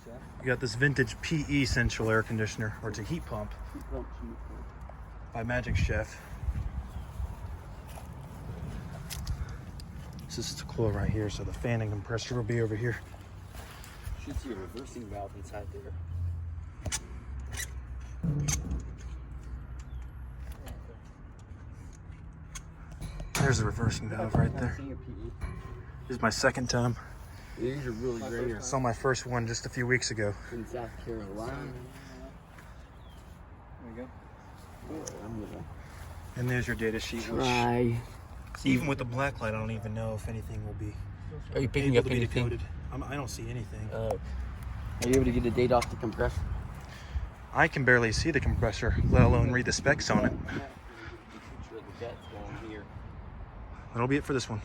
You got this vintage PE central air conditioner, or it's a heat pump by Magic Chef. This is the coil right here, so the fan and compressor will be over here. Should see a reversing valve inside there. There's the reversing valve right there. This is my second time. These are really great. I saw my first one just a few weeks ago. In South Carolina. There you go. And there's your data sheet. Try. Even with the black light, I don't even know if anything will be Are you picking able up to be anything? decoded. I don't see anything. Are you able to get a date off the compressor? I can barely see the compressor, let alone read the specs on it. That'll be it for this one.